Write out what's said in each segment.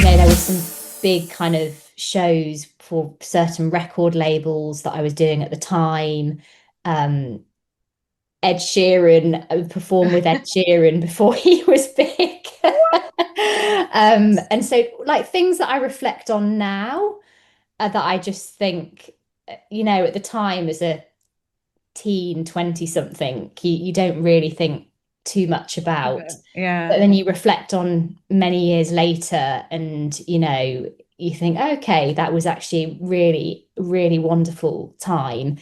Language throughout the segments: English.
there was some big kind of shows for certain record labels that I was doing at the time. Um, Ed Sheeran, I would perform with Ed Sheeran before he was big. And so like things that I reflect on now, that I just think, at the time as a teen, 20 something, you don't really think too much about. But Yeah. then you reflect on many years later and, you think, okay, that was actually really, really wonderful time.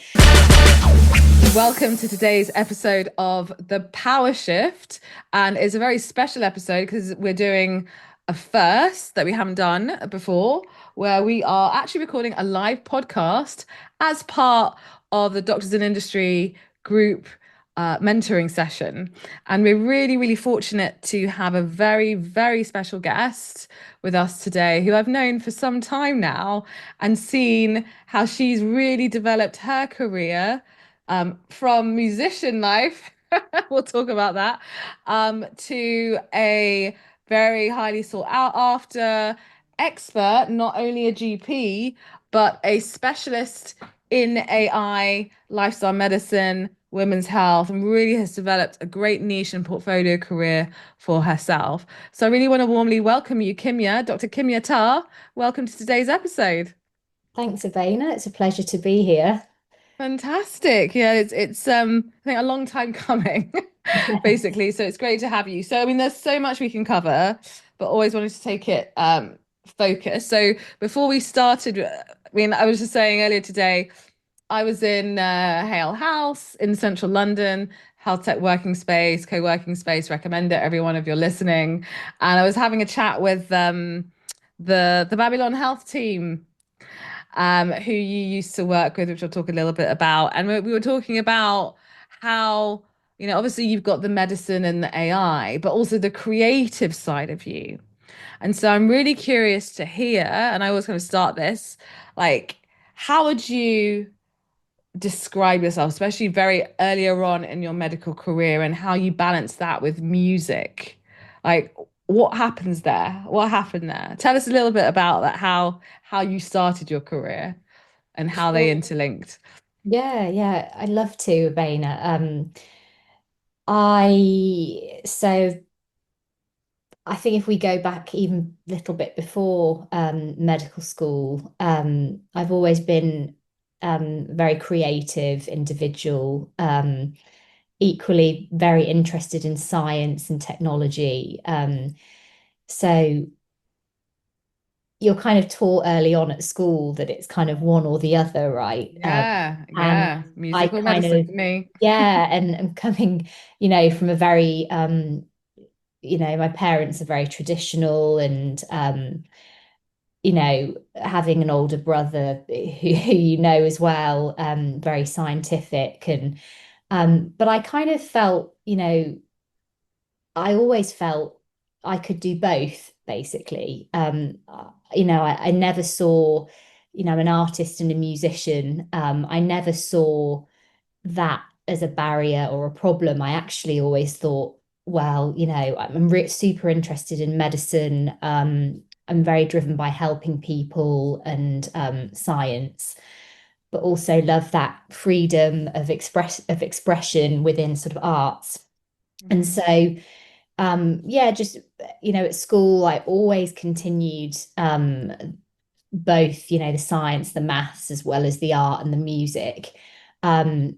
Welcome to today's episode of The Power Shift. And it's a very special episode because we're doing a first that we haven't done before, where we are actually recording a live podcast as part of the Doctors in Industry group mentoring session. And we're really, really fortunate to have a very, very special guest with us today who I've known for some time now and seen how she's really developed her career from musician life, we'll talk about that, to a very highly sought out after expert, not only a GP, but a specialist in AI, lifestyle medicine, women's health, and really has developed a great niche and portfolio career for herself. So I really want to warmly welcome you, Kimya, Dr. Kimya Tarr. Welcome to today's episode. Thanks, Abena. It's a pleasure to be here. Fantastic. Yeah, it's I think a long time coming, basically. So it's great to have you. So I mean there's so much we can cover, but always wanted to take it focus. So before we started, I mean, I was just saying earlier today, I was in Hale House in central London, Healthtech working space, co-working space, recommend it everyone if you're listening. And I was having a chat with the Babylon Health team who you used to work with, which I'll talk a little bit about. And we were talking about how, obviously you've got the medicine and the AI, but also the creative side of you. And so I'm really curious to hear, and I always kind of start this, like, how would you describe yourself, especially very earlier on in your medical career, and how you balance that with music? Like, what happens there? What happened there? Tell us a little bit about that, how you started your career and how they Sure. interlinked. Yeah, I'd love to, Abena. So I think if we go back even a little bit before medical school, I've always been a very creative individual, equally very interested in science and technology. So you're kind of taught early on at school that it's kind of one or the other, right? Yeah, And yeah. I Musical kind medicine of, for me. yeah, and coming, from a very my parents are very traditional and having an older brother who as well, very scientific and but I kind of felt, I always felt I could do both, basically. I never saw, an artist and a musician. I never saw that as a barrier or a problem. I actually always thought, well, super interested in medicine. I'm very driven by helping people and science, but also love that freedom of expression within sort of arts. And Mhm. so, yeah, just at school, I always continued both, the science, the maths, as well as the art and the music. Um,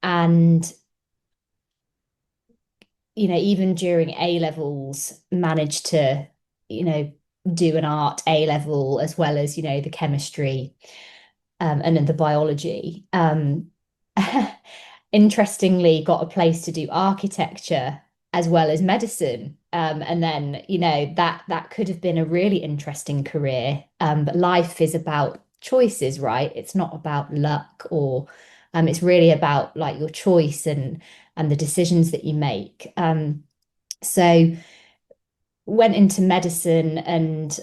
and even during A levels, managed to, do an art A level as well as, the chemistry and then the biology. Interestingly, got a place to do architecture as well as medicine. And then, that could have been a really interesting career. But life is about choices, right? It's not about luck or it's really about like your choice and the decisions that you make. So went into medicine and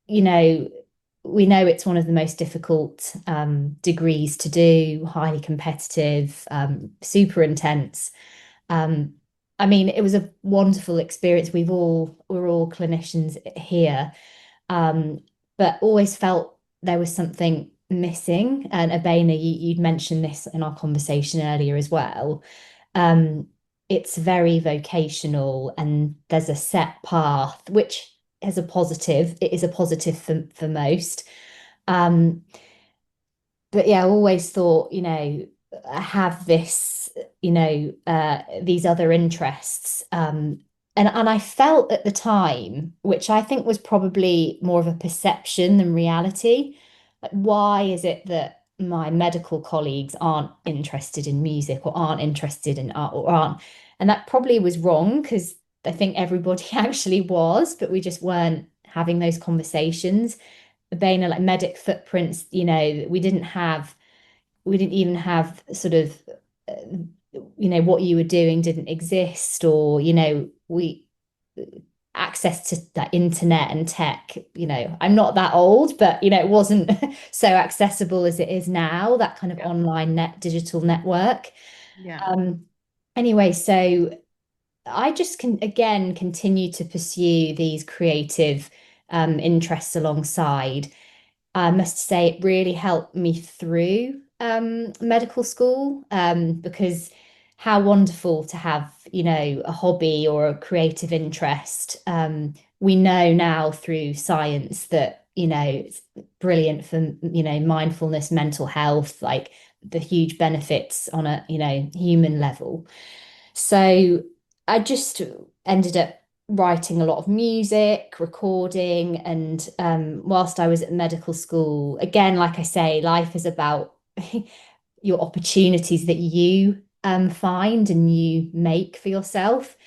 you know, we know it's one of the most difficult degrees to do, highly competitive, super intense. Um, I mean, it was a wonderful experience. We're all clinicians here, um, but always felt there was something missing. And Abena, you'd mentioned this in our conversation earlier as well. Um, it's very vocational, and there's a set path, which is a positive. It is a positive for most. Um, but yeah, I always thought, I have this, these other interests. And I felt at the time, which I think was probably more of a perception than reality, like why is it that my medical colleagues aren't interested in music or aren't interested in art or aren't? And that probably was wrong because I think everybody actually was, but we just weren't having those conversations. Urbana, like medic footprints, we didn't even have sort of, uh, what you were doing didn't exist, or, we access to that internet and tech, I'm not that old, but, it wasn't so accessible as it is now, that kind of Yeah. online digital network. Yeah. Um, anyway, so I just can again continue to pursue these creative interests alongside. I must say it really helped me through medical school, because how wonderful to have, a hobby or a creative interest. We know now through science that, it's brilliant for, mindfulness, mental health, like the huge benefits on a, human level. So I just ended up writing a lot of music, recording, and whilst I was at medical school, again, like I say, life is about your opportunities that you find and you make for yourself.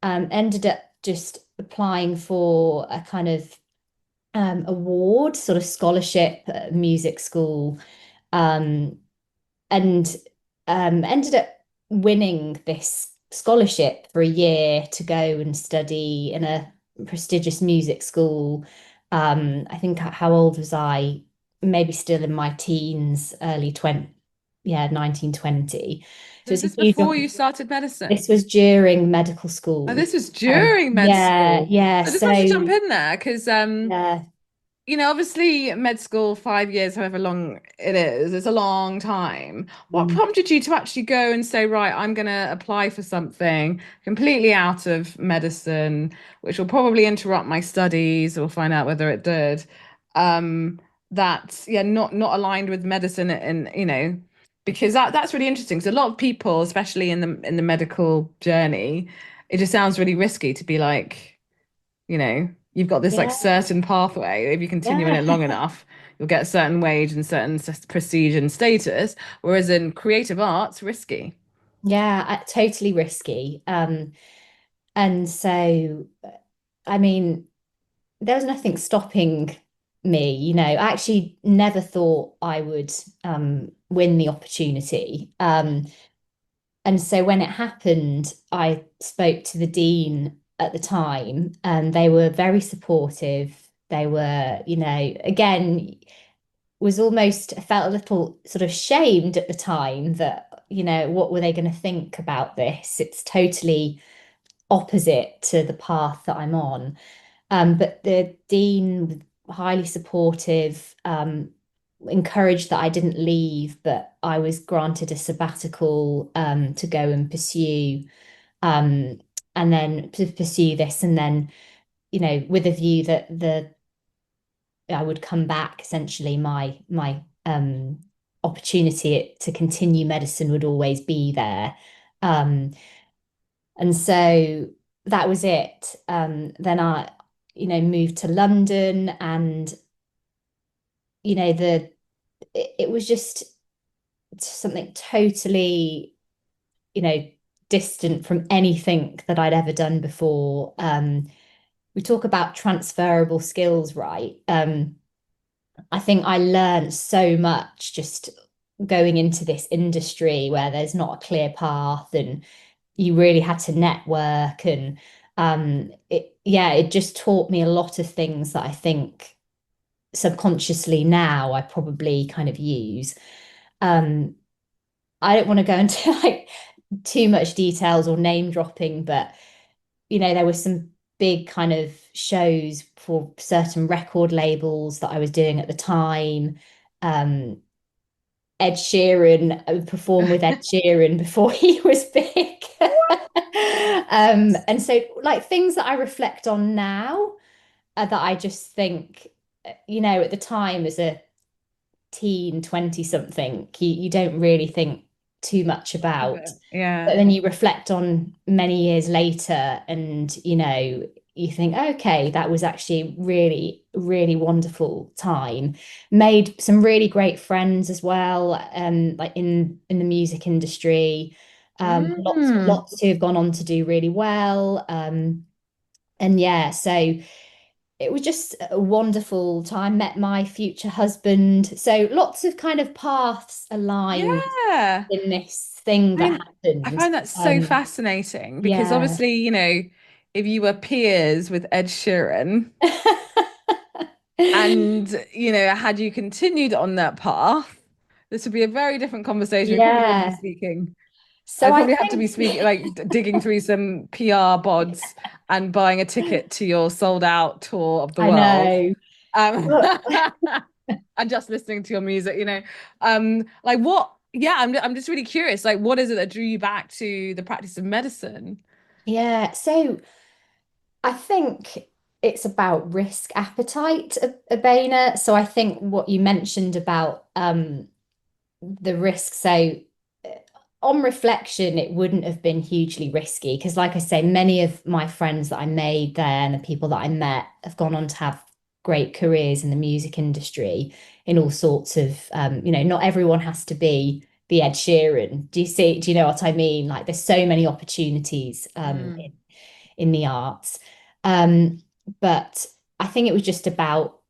Ended up just applying for a kind of award, sort of scholarship at music school. Um, and ended up winning this scholarship for a year to go and study in a prestigious music school. I think how old was I? Maybe still in my teens, early 20, yeah, 1920. So Was it's a this huge before you started medicine? This was during medical Oh, school. this was during med Yeah, school. yeah. I just want to jump So in there because yeah, obviously med school, 5 years, however long it is, it's a long time. What mm, prompted you to actually go and say, right, I'm going to apply for something completely out of medicine, which will probably interrupt my studies. We'll find out whether it did. That's yeah, not aligned with medicine, and because that's really interesting. Because a lot of people, especially in the medical journey, it just sounds really risky to be like, you've got this like yeah, certain pathway. If you continue in yeah, it long enough, you'll get a certain wage and certain prestige and status. Whereas in creative arts, risky. yeah. Totally risky. And so, I mean, there was nothing stopping me, I actually never thought I would win the opportunity. And so when it happened, I spoke to the dean at the time, and they were very supportive. They were, again, was almost I felt a little sort of shamed at the time that, what were they going to think about this? It's totally opposite to the path that I'm on. But the dean was highly supportive, encouraged that I didn't leave, but I was granted a sabbatical to go and pursue, um, and then to pursue this, and then, with a view that the I would come back. Essentially, my opportunity to continue medicine would always be there. Um, and so that was it. Then I, moved to London, and it was just something totally, you know, distant from anything that I'd ever done before. We talk about transferable skills, right? I think I learned so much just going into this industry where there's not a clear path, and you really had to network, and it just taught me a lot of things that I think subconsciously now I probably kind of use. Um, I don't want to go into like too much details or name dropping, but there were some big kind of shows for certain record labels that I was doing at the time. Um, Ed Sheeran, performed with Ed Sheeran before he was big. And so like things that I reflect on now, that I just think, at the time as a teen, 20 something, you don't really think too much Of about. it. Yeah. But then you reflect on many years later and, you think, okay, that was actually really, really wonderful time. Made some really great friends as well, like in the music industry. Mm. Lots who have gone on to do really well. And yeah, so it was just a wonderful time. Met my future husband. So lots of kind of paths aligned Yeah. in this thing I that mean, I happened. find that so fascinating because Yeah. obviously, if you were peers with Ed Sheeran and, had you continued on that path, this would be a very different conversation. We probably would be Yeah. speaking. So I'd I probably have to be think, speaking, like digging through some PR bods and buying a ticket to your sold out tour of the I world. know. Um, But and just listening to your music. Like what, yeah, I'm just really curious. Like, what is it that drew you back to the practice of medicine? yeah, so I think it's about risk appetite, Abena. So I think what you mentioned about the risk. So uh, on reflection, it wouldn't have been hugely risky because, like I say, many of my friends that I made there and the people that I met have gone on to have great careers in the music industry in all sorts of, not everyone has to be Ed Sheeran. Do you know what I mean? Like there's so many opportunities Mm. in the arts. Um, but I think it was just about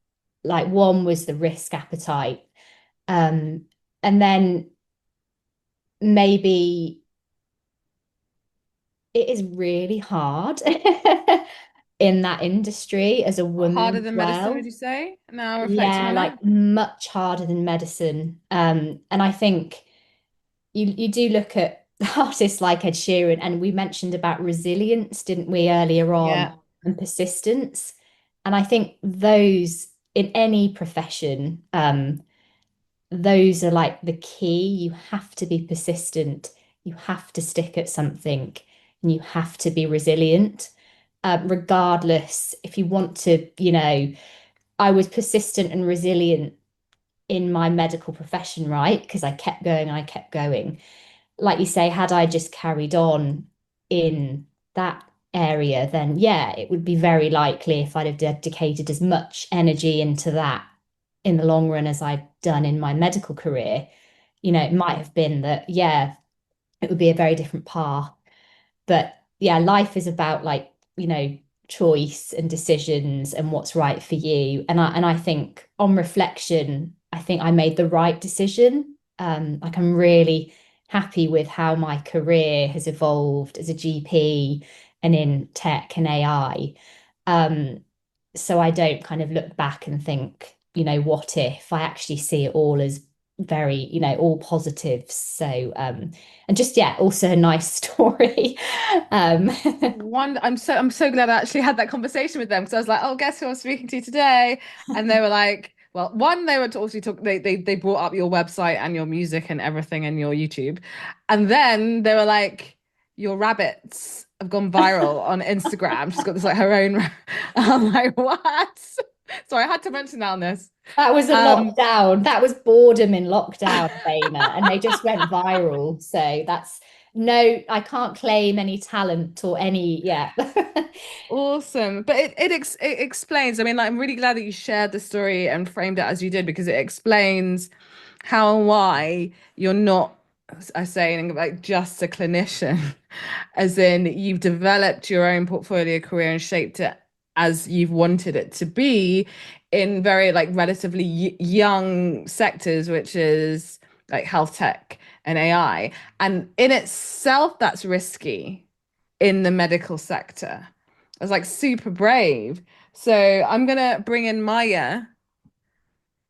like one was the risk appetite. Um, and then maybe it is really hard in that industry as a woman Harder as than medicine, would well. you say? Now reflecting Yeah, on it. like much harder than medicine. And I think you do look at artists like Ed Sheeran, and we mentioned about resilience, didn't we, earlier on, Yeah. and persistence. And I think those in any profession, those are like the key. You have to be persistent, you have to stick at something, and you have to be resilient. Regardless, if you want to, I was persistent and resilient in my medical profession, right? Because I kept going and I kept going. Like you say, had I just carried on in that area, then yeah, it would be very likely if I'd have dedicated as much energy into that in the long run as I'd done in my medical career, it might have been that, yeah, it would be a very different path. But yeah, life is about like, choice and decisions and what's right for you. And I think on reflection, I think I made the right decision. Like I'm really happy with how my career has evolved as a GP and in tech and AI. Um, so I don't kind of look back and think, what if? I actually see it all as very, all positives. So and just yeah, also a nice story. Um, I'm so glad I actually had that conversation with them because I was like, oh, guess who I'm speaking to today? And they were like, well, one, they were also talk they brought up your website and your music and everything and your YouTube. And then they were like, your rabbits have gone viral on Instagram. She's got this like her own. I'm like, what? So I had to mention that on this. that was a Um, lockdown. That was boredom in lockdown, Dana, and they just went viral. So that's no, I can't claim any talent or any, yeah. Awesome. But it explains. I mean, like, I'm really glad that you shared the story and framed it as you did because it explains how and why you're not, as I say, like just a clinician, as in you've developed your own portfolio career and shaped it as you've wanted it to be in very like relatively young sectors, which is like health tech and AI. And in itself, that's risky in the medical sector. I was like super brave. So I'm gonna bring in Maya,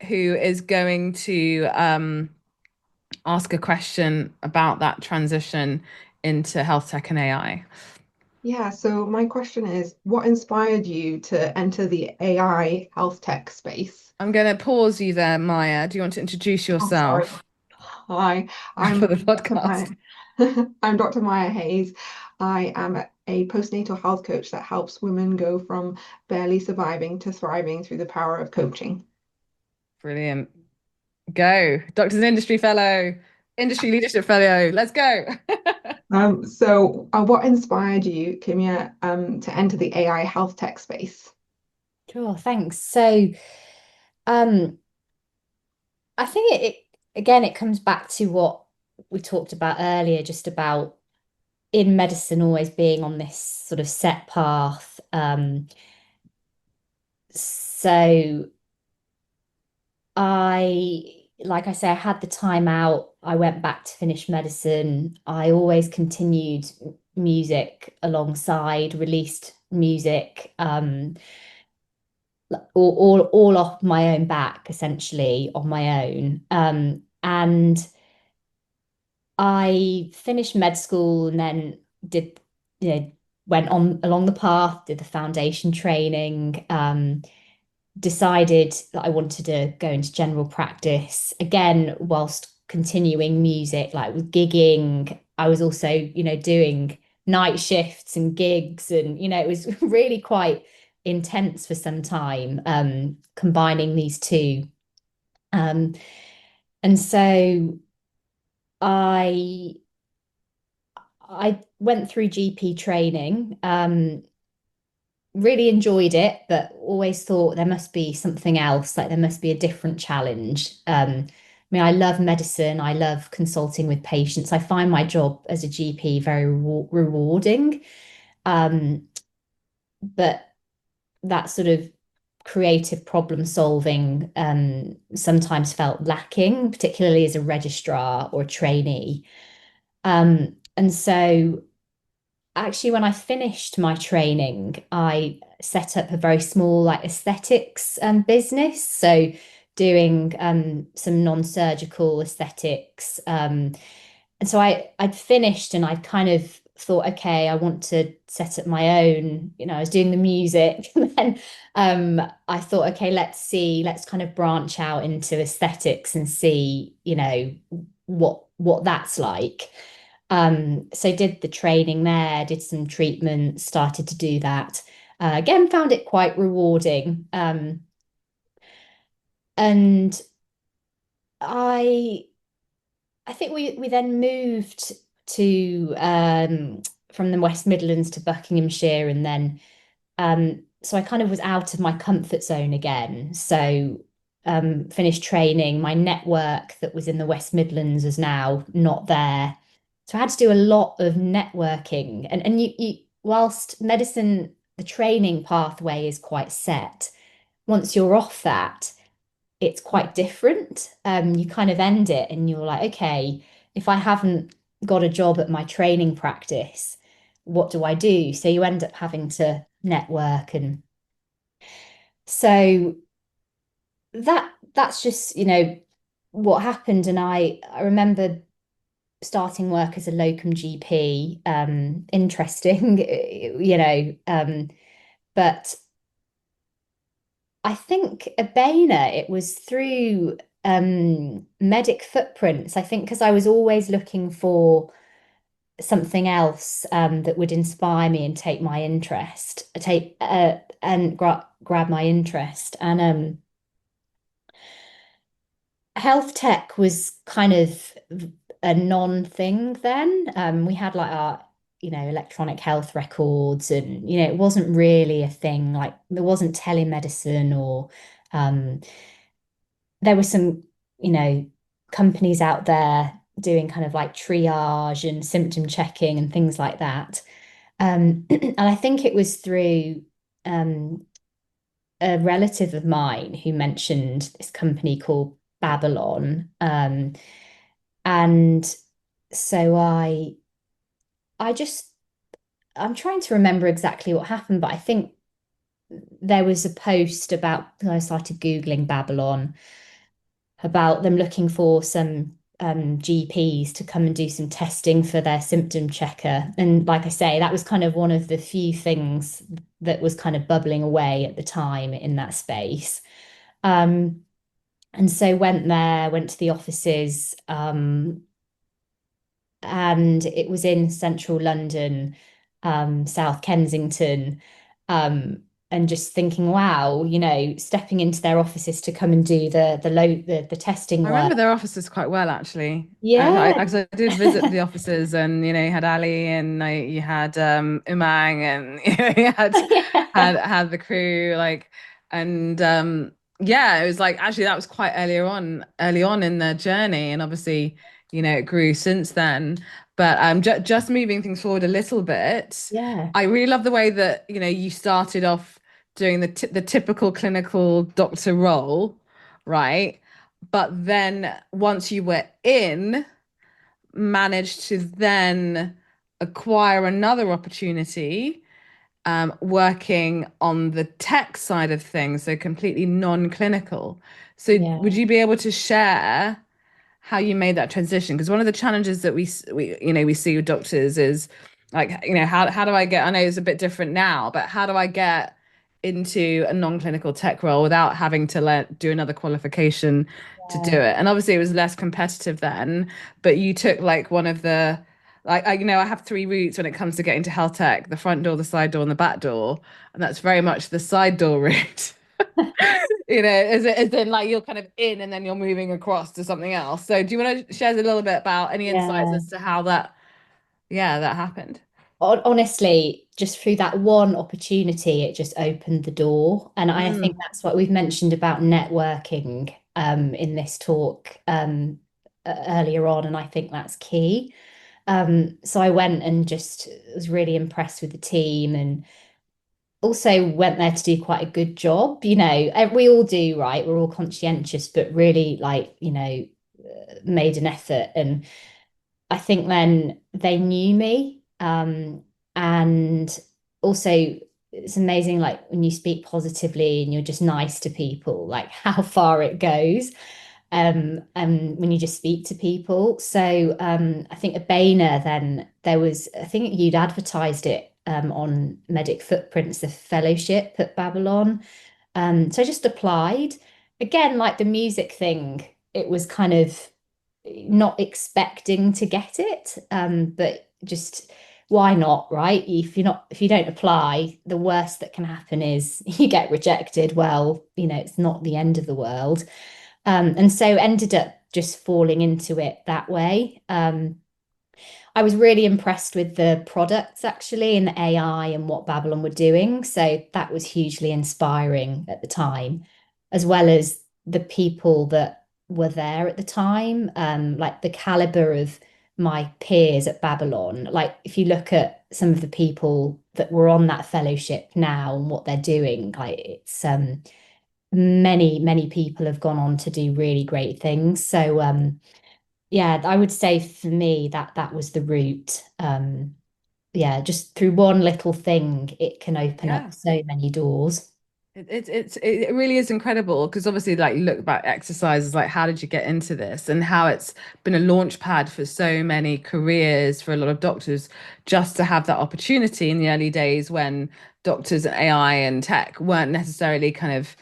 who is going to ask a question about that transition into health tech and AI? Yeah, so my question is, what inspired you to enter the AI health tech space? I'm going to pause you there, Maya. Do you want to introduce Oh, sorry. yourself Hi, for I'm the Dr. Maya. podcast? I'm Dr. Maia Hays. I am a postnatal health coach that helps women go from barely surviving to thriving through the power of coaching. Brilliant. Go. Doctor's an industry fellow, industry leadership fellow. Let's go. What inspired you, Kimya, to enter the AI health tech space? Sure, thanks. So, um, I think it again, it comes back to what we talked about earlier, just about in medicine always being on this sort of set path. So like I say, I had the time out. I went back to finish medicine. I always continued music alongside, released music, all off my own back, essentially on my own. And I finished med school and then did, you know, went on along the path, did the foundation training, decided that I wanted to go into general practice again, whilst continuing music, like with gigging. I was also, doing night shifts and gigs, and it was really quite intense for some time, combining these two. Um, and so I I went through GP training, really enjoyed it, but always thought there must be something else, like there must be a different challenge. I mean, I love medicine, I love consulting with patients. I find my job as a GP very rewarding. Um, but that sort of creative problem solving sometimes felt lacking, particularly as a registrar or a trainee. And so actually, when I finished my training, I set up a very small like aesthetics business. So doing some non-surgical aesthetics. And so I'd finished and I'd kind of thought, okay, I want to set up my own. I was doing the music, and then I thought, okay, let's kind of branch out into aesthetics and see, what that's like. So did the training there, did some treatment, started to do that. Again, found it quite rewarding. And I I think we then moved to from the West Midlands to Buckinghamshire, and then so I kind of was out of my comfort zone again. So finished training. My network that was in the West Midlands is now not there. So I had to do a lot of networking. And you whilst medicine, the training pathway is quite set, once you're off that, it's quite different. You kind of end it and you're like, okay, if I haven't got a job at my training practice, what do I do? So you end up having to network. And so that's just, what happened. And I remember starting work as a locum GP, interesting, but I think Abena, it was through Medic Footprints. I think because I was always looking for something else that would inspire me and take my interest, take and grab my interest. And health tech was kind of a non-thing then. We had like our, electronic health records, and it wasn't really a thing. Like there wasn't telemedicine, or um, there were some, companies out there doing kind of like triage and symptom checking and things like that. And I think it was through a relative of mine who mentioned this company called Babylon. And so I just I'm trying to remember exactly what happened, but I think there was a post about, I started Googling Babylon, about them looking for some GPs to come and do some testing for their symptom checker. And like I say, that was kind of one of the few things that was kind of bubbling away at the time in that space. Um, and so went there, went to the offices, and it was in central London, South Kensington, um, and just thinking, wow, stepping into their offices to come and do the testing I work. remember their offices quite well, actually. Yeah. 'Cause I did visit the offices, and you had Ali, and you had Umang, and you had Yeah. had the crew, like, and yeah, it was like actually that was quite early on in their journey, and obviously it grew since then. But just moving things forward a little bit, Yeah. I really love the way that you started off doing the typical clinical doctor role, right? But then once you were in, managed to then acquire another opportunity, working on the tech side of things, so completely non-clinical. So would Yeah. you be able to share how you made that transition? Because one of the challenges that we see with doctors is like, how do I get, I know it's a bit different now, but how do I get into a non-clinical tech role without having to do another qualification to do Yeah. it? And obviously it was less competitive then, but you took like one of the, like, I have three routes when it comes to getting to health tech: the front door, the side door, and the back door. And that's very much the side door route. As in like you're kind of in and then you're moving across to something else. So do you want to share a little bit about any insights Yeah. as to how that, yeah, that happened? Honestly, just through that one opportunity, it just opened the door. And I think Mm, that's what we've mentioned about networking in this talk earlier on. And I think that's key. So I went and just was really impressed with the team and also went there to do quite a good job. We all do, right? We're all conscientious, but really like, made an effort. And I think then they knew me. And also it's amazing, like when you speak positively and you're just nice to people, like how far it goes. And when you just speak to people. So I think at Boehner, then there was, I think you'd advertised it on Medic Footprints, the fellowship at Babylon. So I just applied. Again, like the music thing, it was kind of not expecting to get it, but just why not, right? If you don't apply, the worst that can happen is you get rejected. Well, it's not the end of the world. And so ended up just falling into it that way. I was really impressed with the products actually and the AI and what Babylon were doing. So that was hugely inspiring at the time, as well as the people that were there at the time, like the caliber of my peers at Babylon. Like if you look at some of the people that were on that fellowship now and what they're doing, like it's many people have gone on to do really great things. So yeah, I would say for me that was the route. Yeah, just through one little thing, it can open up yeah. so many doors. It really is incredible because obviously like you look back exercises like how did you get into this and how it's been a launch pad for so many careers for a lot of doctors just to have that opportunity in the early days when doctors and AI and tech weren't necessarily kind of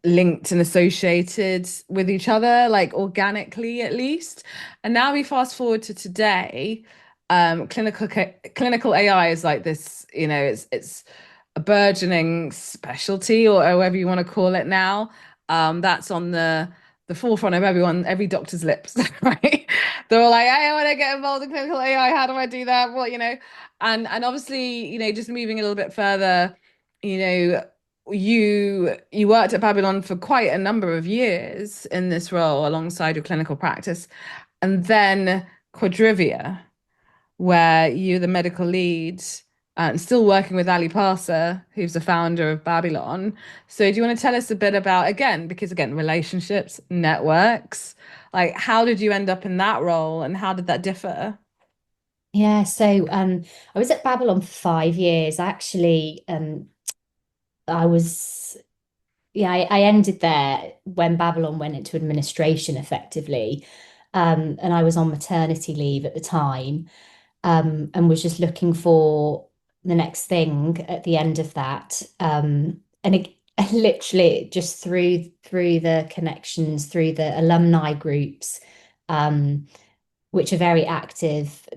linked and associated with each other, like organically at least. And now we fast forward to today, clinical AI is like this, it's a burgeoning specialty or however you want to call it now. That's on the forefront of every doctor's lips, right? They're all like, hey, I want to get involved in clinical AI. How do I do that? And obviously, just moving a little bit further, you know, you worked at Babylon for quite a number of years in this role alongside your clinical practice, and then Quadrivia, where you're the medical lead and still working with Ali Parsa, who's the founder of Babylon. So do you want to tell us a bit about, again, because again, relationships, networks, like how did you end up in that role and how did that differ? Yeah, so I was at Babylon for 5 years. I was yeah, I ended there when Babylon went into administration effectively. And I was on maternity leave at the time, and was just looking for the next thing at the end of that. And it, literally just through the connections, through the alumni groups, um, which are very active.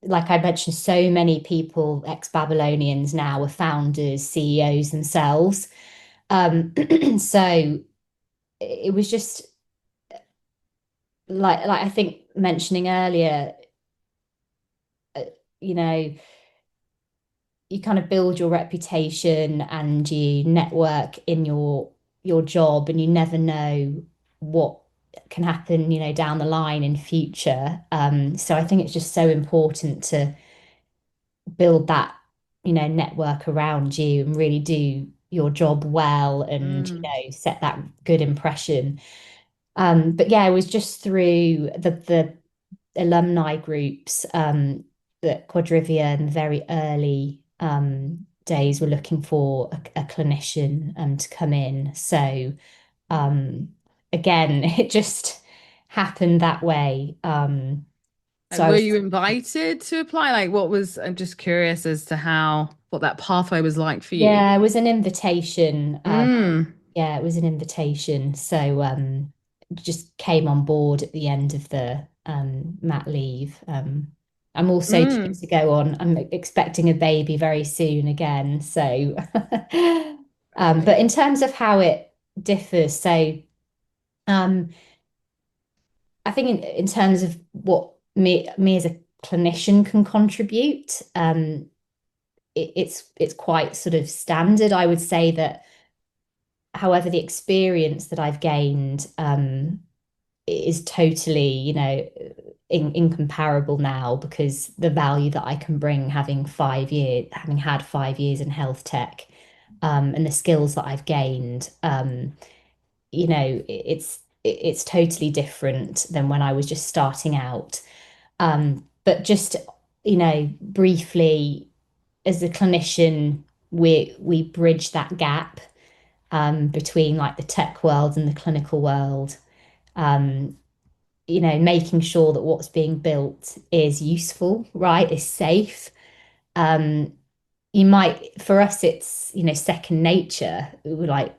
Like I mentioned, so many people, ex-Babylonians now are founders, CEOs themselves. So it was just like I think mentioning earlier, uh, you know, you kind of build your reputation and you network in your job, and you never know what can happen, down the line in future. So I think it's just so important to build that, network around you and really do your job well and, Mm. set that good impression. But yeah, it was just through the alumni groups, that Quadrivia in the very early days were looking for a clinician, to come in. So um, again, it just happened that way. So And I were was, you invited to apply? Like, what was, I'm just curious as to how, what that pathway was like for you. yeah, it was an invitation. Mm. Yeah, it was an invitation. So just came on board at the end of the mat leave. I'm also due Mm. to go on. I'm expecting a baby very soon again. So but in Exciting. terms of how it differs, so um I think in terms of what me as a clinician can contribute, it's quite sort of standard. I would say that, however, the experience that I've gained is totally, incomparable now, because the value that I can bring, having had 5 years in health tech, and the skills that I've gained, it's totally different than when I was just starting out. But just, briefly, as a clinician, we bridge that gap, between like the tech world and the clinical world. Um, making sure that what's being built is useful, right? Is safe. Um, for us, it's, second nature, like,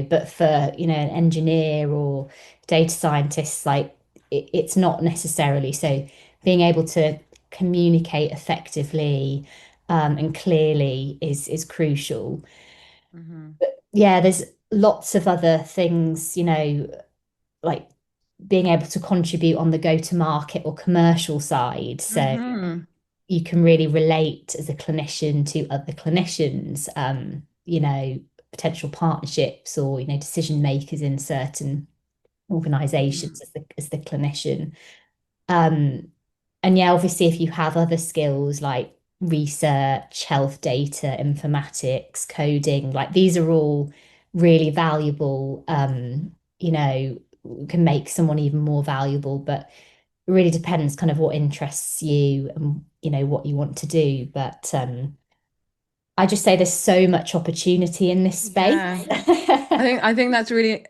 but for, an engineer or data scientists, like it's not necessarily. So being able to communicate effectively, and clearly is crucial. Hmm. Yeah, there's lots of other things, like being able to contribute on the go-to-market or commercial side. So Hmm. you can really relate as a clinician to other clinicians, potential partnerships, or, decision makers in certain organizations as the clinician. Um, and yeah, obviously, if you have other skills like research, health data, informatics, coding, like these are all really valuable, can make someone even more valuable. But it really depends kind of what interests you and, what you want to do. But I just say there's so much opportunity in this space. Yeah. I think that's really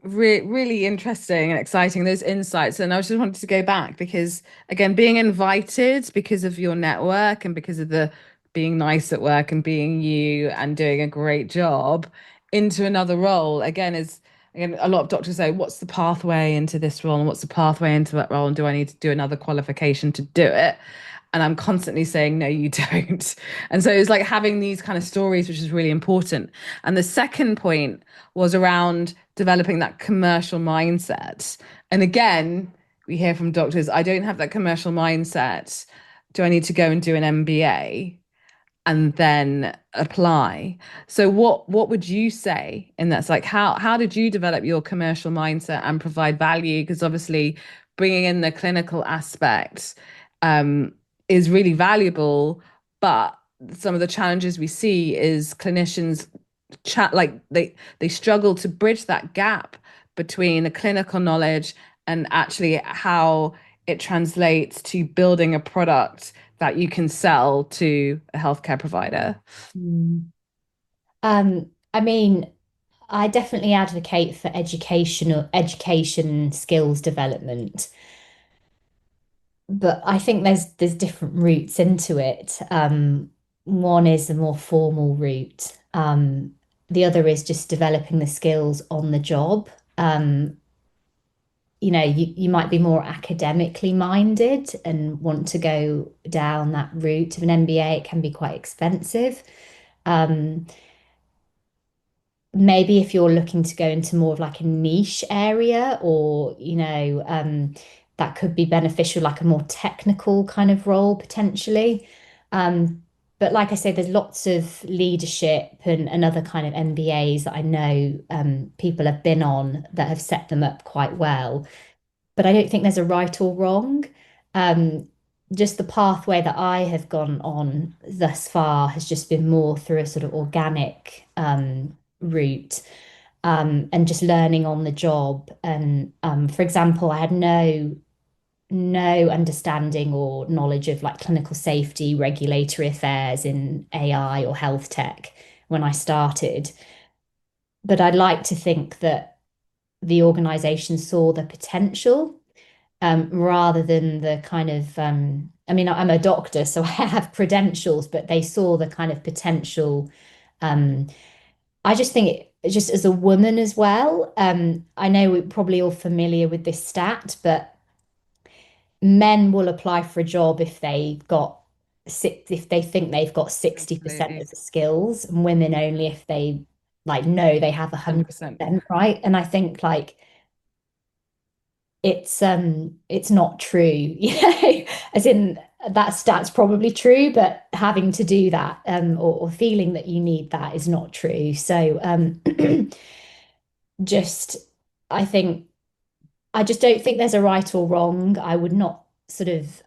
really interesting and exciting, those insights. And I just wanted to go back because again, being invited because of your network and because of the being nice at work and being you and doing a great job into another role again is again a lot of doctors say, what's the pathway into this role and what's the pathway into that role and do I need to do another qualification to do it? And I'm constantly saying, no, you don't. And so it's like having these kind of stories, which is really important. And the second point was around developing that commercial mindset. And again, we hear from doctors, I don't have that commercial mindset. Do I need to go and do an MBA and then apply? So what would you say in that's like how did you develop your commercial mindset and provide value? Because obviously bringing in the clinical aspect um, is really valuable, but some of the challenges we see is clinicians chat like they struggle to bridge that gap between the clinical knowledge and actually how it translates to building a product that you can sell to a healthcare provider. Mm. I mean, I definitely advocate for education skills development. but I think there's different routes into it. One is a more formal route. The other is just developing the skills on the job. You might be more academically minded and want to go down that route of an MBA. It can be quite expensive. Um, Maybe if you're looking to go into more of like a niche area, or that could be beneficial, like a more technical kind of role potentially. But like I say, there's lots of leadership and other kind of MBAs that I know people have been on that have set them up quite well. But I don't think there's a right or wrong. Um, just the pathway that I have gone on thus far has just been more through a sort of organic route, and just learning on the job. And for example, I had no understanding or knowledge of like clinical safety, regulatory affairs in AI or health tech when I started. But I'd like to think that the organization saw the potential, rather than the kind of, I mean, I'm a doctor, so I have credentials, but they saw the kind of potential. Um, I just think just as a woman as well, I know we're probably all familiar with this stat, but men will apply for a job if if they think they've got 60% Absolutely. of the skills, and women only if they like know they have 100%. 100%, right? And I think like it's not true, as in that stat's probably true, but having to do that, or feeling that you need that is not true. So just I think I just don't think there's a right or wrong. I would not sort of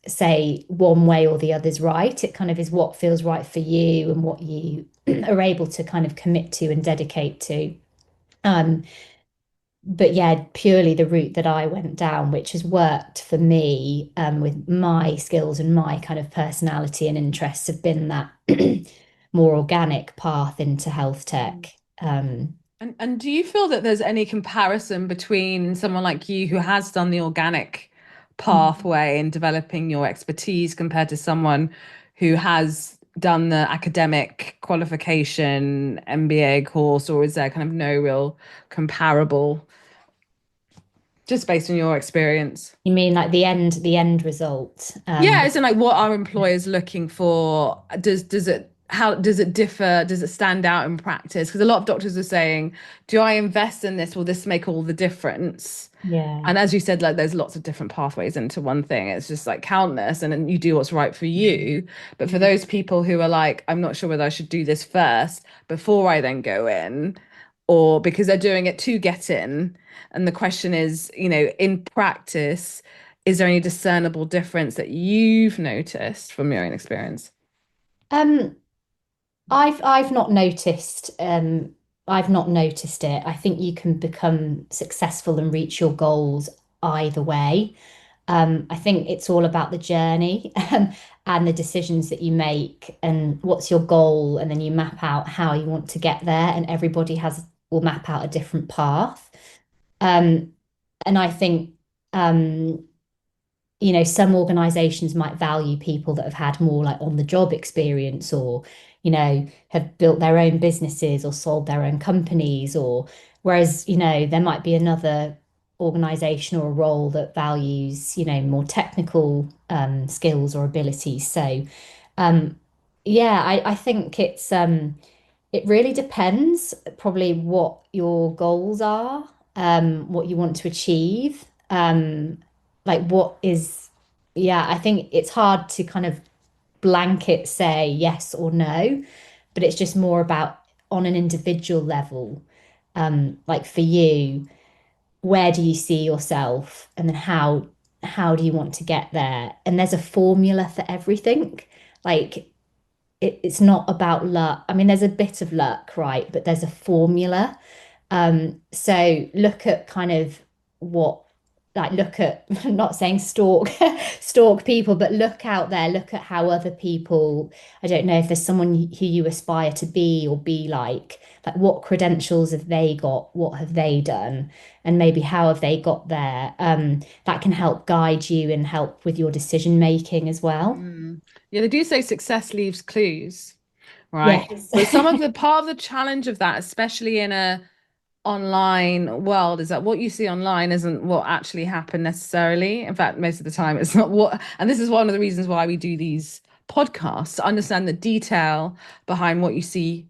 say one way or the other's right. It kind of is what feels right for you and what you are able to kind of commit to and dedicate to. Um, but yeah, purely the route that I went down, which has worked for me, with my skills and my kind of personality and interests, have been that more organic path into health tech. And do you feel that there's any comparison between someone like you who has done the organic pathway in developing your expertise compared to someone who has done the academic qualification MBA course, or is there kind of no real comparable just based on your experience? You mean like the end result? Yeah, isn't like what are employers looking for? Does it how does it differ? Does it stand out in practice? Because a lot of doctors are saying, do I invest in this? Will this make all the difference? Yeah. And as you said, like there's lots of different pathways into one thing. It's just like countless, and then you do what's right for you. But for those people who are like, I'm not sure whether I should do this first before I then go in, or because they're doing it to get in. And the question is, in practice, is there any discernible difference that you've noticed from your own experience? Um, I've not noticed. I've not noticed it. I think you can become successful and reach your goals either way. I think it's all about the journey, and the decisions that you make and what's your goal, and then you map out how you want to get there. And everybody will map out a different path. Um, and I think some organizations might value people that have had more like on the job experience, or, have built their own businesses or sold their own companies, or whereas, there might be another organization or a role that values, more technical skills or abilities. So, yeah, I think it really depends probably what your goals are, what you want to achieve. Like what is, yeah, I think it's hard to kind of blanket say yes or no, but it's just more about on an individual level. Like for you, where do you see yourself, and then how do you want to get there? And there's a formula for everything. Like it's not about luck. I mean, there's a bit of luck, right? But there's a formula. So look at kind of what, like, look at, I'm not saying stalk, stalk people, but look out there, look at how other people, I don't know if there's someone who you aspire to be or be like Like what credentials have they got? What have they done? And maybe how have they got there? That can help guide you and help with your decision making as well. Mm. Yeah, they do say success leaves clues, right? Yes. But some of the part of the challenge of that, especially in a online world, is that what you see online isn't what actually happened necessarily. In fact, most of the time it's not what, and this is one of the reasons why we do these podcasts, to understand the detail behind what you see,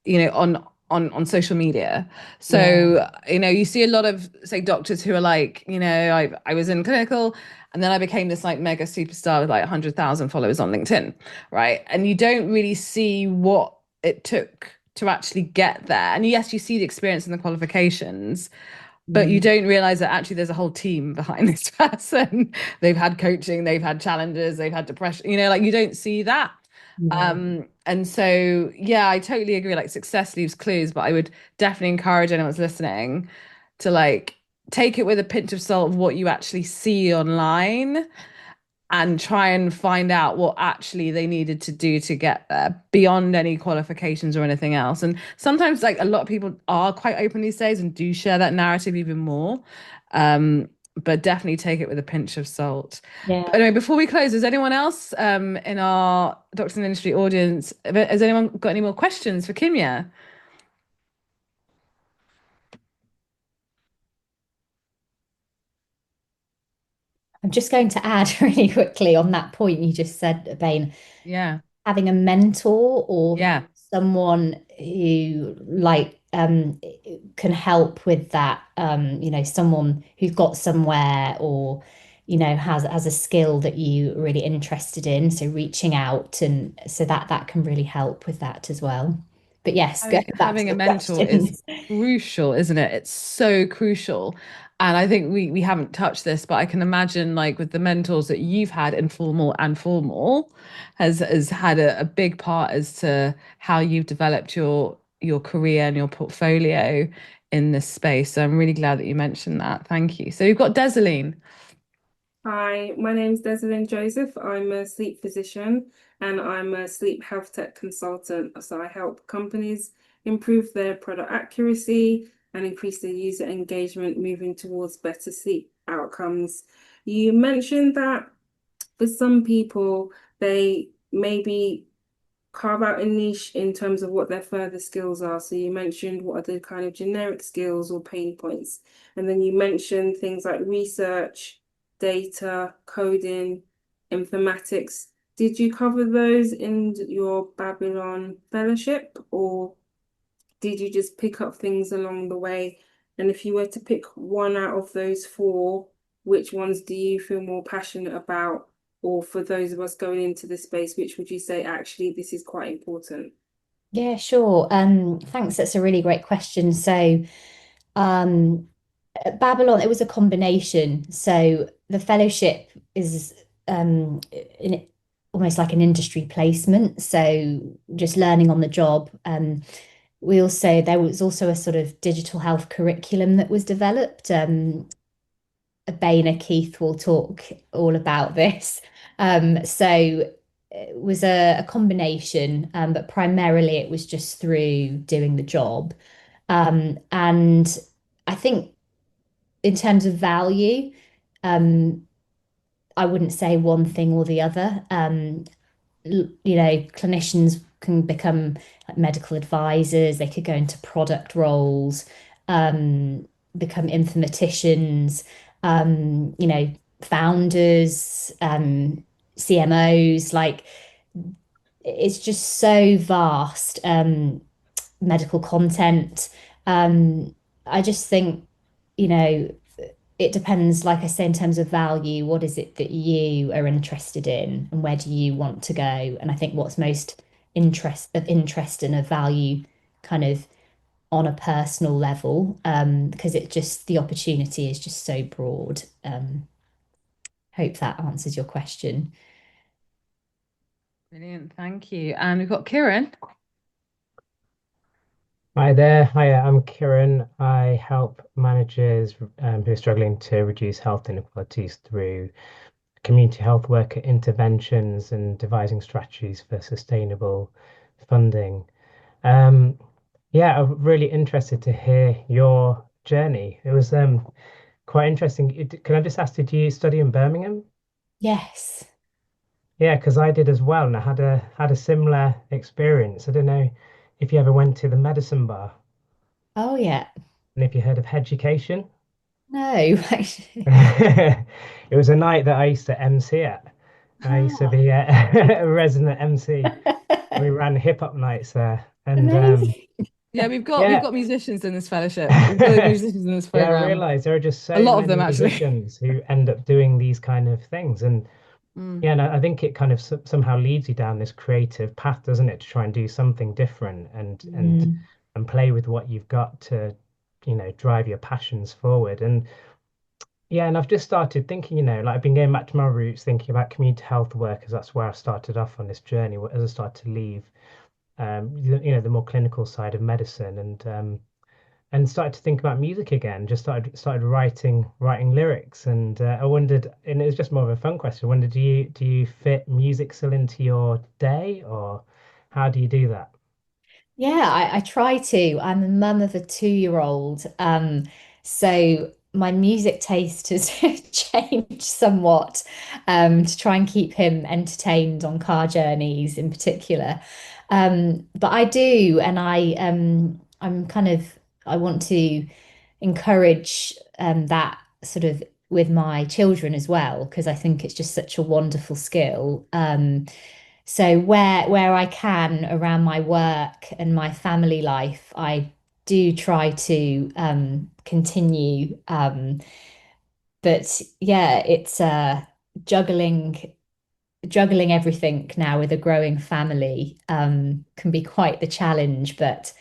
on social media. Yeah. So, you see a lot of, say, doctors who are like, I was in clinical and then I became this like mega superstar with like 100,000 followers on LinkedIn, right? And you don't really see what it took to actually get there. And yes, you see the experience and the qualifications, but you Mm. don't realize that actually there's a whole team behind this person. They've had coaching, they've had challenges, they've had depression, like you don't see that. No. And so yeah, I totally agree. Like success leaves clues, but I would definitely encourage anyone that's listening to like take it with a pinch of salt of what you actually see online and try and find out what actually they needed to do to get there beyond any qualifications or anything else. And sometimes like a lot of people are quite open these days and do share that narrative even more. But definitely take it with a pinch of salt. But Yeah. anyway, before we close, has anyone else in our Doctors in Industry audience, has anyone got any more questions for Kimya? I'm just going to add really quickly on that point you just said, Bain, Yeah. having a mentor or Yeah. someone who can help with that, someone who's got somewhere or has a skill that you're really interested in. So reaching out, and so that can really help with that as well. But yes, going back to Having a the mentor is questions. crucial, isn't it? It's so crucial. And I think we haven't touched this, but I can imagine like with the mentors that you've had, informal and formal, has had a big part as to how you've developed your career and your portfolio in this space. So I'm really glad that you mentioned that. Thank you. So you've got Desaline. Hi, my name's Desaline Joseph. I'm a sleep physician and I'm a sleep health tech consultant. So I help companies improve their product accuracy and increase their user engagement, moving towards better sleep outcomes. You mentioned that for some people, they maybe carve out a niche in terms of what their further skills are. So you mentioned what are the kind of generic skills or pain points. And then you mentioned things like research, data, coding, informatics. Did you cover those in your Babylon fellowship, or did you just pick up things along the way? And if you were to pick one out of those four, which ones do you feel more passionate about? Or for those of us going into the space, which would you say actually this is quite important? Yeah, sure. Thanks. That's a really great question. So, um, at Babylon, it was a combination. So the fellowship is in almost like an industry placement. So just learning on the job. There was also a sort of digital health curriculum that was developed. Bainer Keith will talk all about this. So it was a combination, but primarily it was just through doing the job. And I think in terms of value, um, I wouldn't say one thing or the other. Clinicians can become like medical advisors, they could go into product roles, um, become informaticians, founders, CMOs, like it's just so vast, medical content. Um, I just think, you know, it depends, like I say, in terms of value, what is it that you are interested in and where do you want to go? And I think what's most interest and of value kind of on a personal level, because the opportunity is just so broad. Hope that answers your question. Brilliant, thank you. And we've got Kiran. Hi there. Hi, I'm Kiran. I help managers who are struggling to reduce health inequalities through community health worker interventions and devising strategies for sustainable funding. Um, Yeah, I'm really interested to hear your journey. It was quite interesting. Can I just ask, did you study in Birmingham? Yes. Yeah, because I did as well, and I had a similar experience. I don't know if you ever went to the medicine bar Oh, yeah. and if you heard of Education. No. It was a night that I used to MC at. I used to Ah, be a resident MC. We ran hip hop nights there, and amazing. Yeah, we've yeah. got musicians in this fellowship. We've got musicians in this Yeah, I program. realize there are just A so lot of many them actually. musicians who end up doing these kind of things. And Mm, yeah, and I think it kind of somehow leads you down this creative path, doesn't it, to try and do something different Mm. and play with what you've got to, drive your passions forward. And yeah, and I've just started thinking, like I've been going back to my roots, thinking about community health workers. That's where I started off on this journey as I started to leave, the more clinical side of medicine, and started to think about music again. Just started writing lyrics, and I wondered, and it was just more of a fun question. I wondered, do you fit music still into your day, or how do you do that? Yeah, I try to. I'm a mum of a 2-year-old. So my music taste has changed somewhat, to try and keep him entertained on car journeys in particular. But I do, and I'm kind of I want to encourage that sort of with my children as well, because I think it's just such a wonderful skill. So where I can around my work and my family life, I do try to continue. But yeah, it's juggling juggling everything now with a growing family can be quite the challenge. But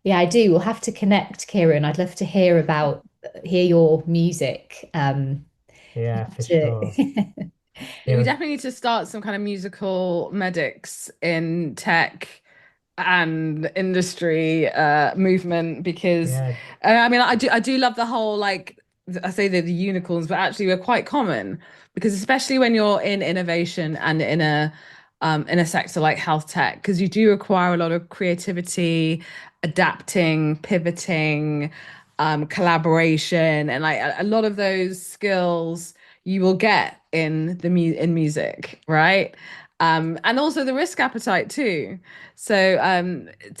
yeah, I do. We'll have to connect, Kiran. I'd love to hear your music. Yeah, for To sure. yeah, Yeah, we definitely need to start some kind of musical medics in tech and industry movement because yeah, I mean I do love the whole like I say they're the unicorns, but actually we're quite common because especially when you're in innovation and in a sector like health tech, because you do require a lot of creativity, adapting, pivoting, collaboration, and like a lot of those skills you will get in in music, right? And also the risk appetite too. So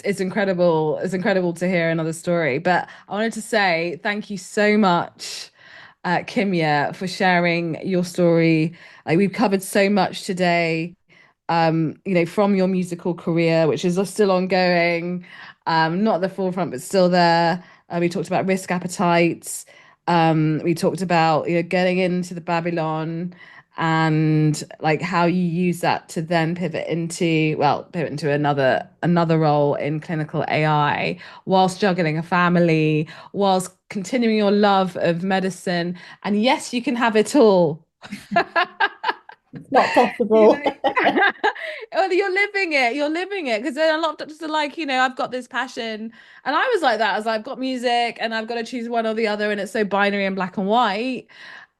it's incredible. It's incredible to hear another story. But I wanted to say thank you so much, Kimya, for sharing your story. Like we've covered so much today. From your musical career, which is still ongoing, not at the forefront, but still there. We talked about risk appetites. We talked about getting into the Babylon and like how you use that to then pivot into another role in clinical AI whilst juggling a family, whilst continuing your love of medicine. And yes, you can have it all. it's not You possible. know, well, you're living it because then a lot of doctors are like, I've got this passion, and I was like that. As I've got music, and I've got to choose one or the other, and it's so binary and black and white.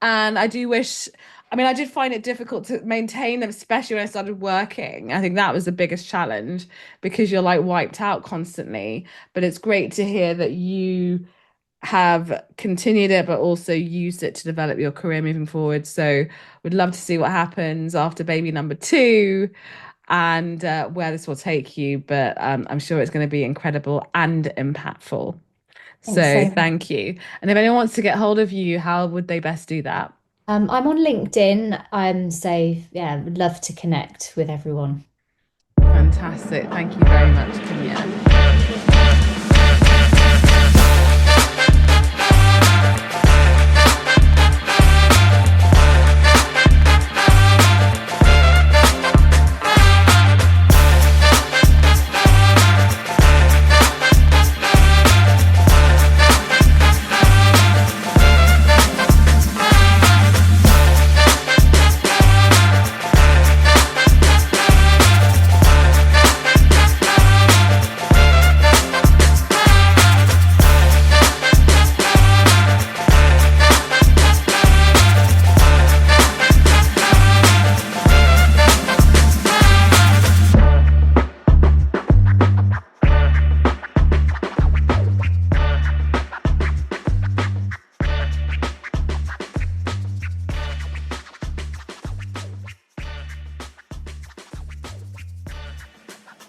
And I do wish, I mean, I did find it difficult to maintain them, especially when I started working. I think that was the biggest challenge because you're like wiped out constantly. But it's great to hear that you have continued it, but also used it to develop your career moving forward. So we'd love to see what happens after baby number two and where this will take you. But I'm sure it's going to be incredible and impactful. Thanks So so much. thank you. And if anyone wants to get hold of you, how would they best do that? I'm on LinkedIn. So yeah, would love to connect with everyone. Fantastic. Thank you very much, Kimia.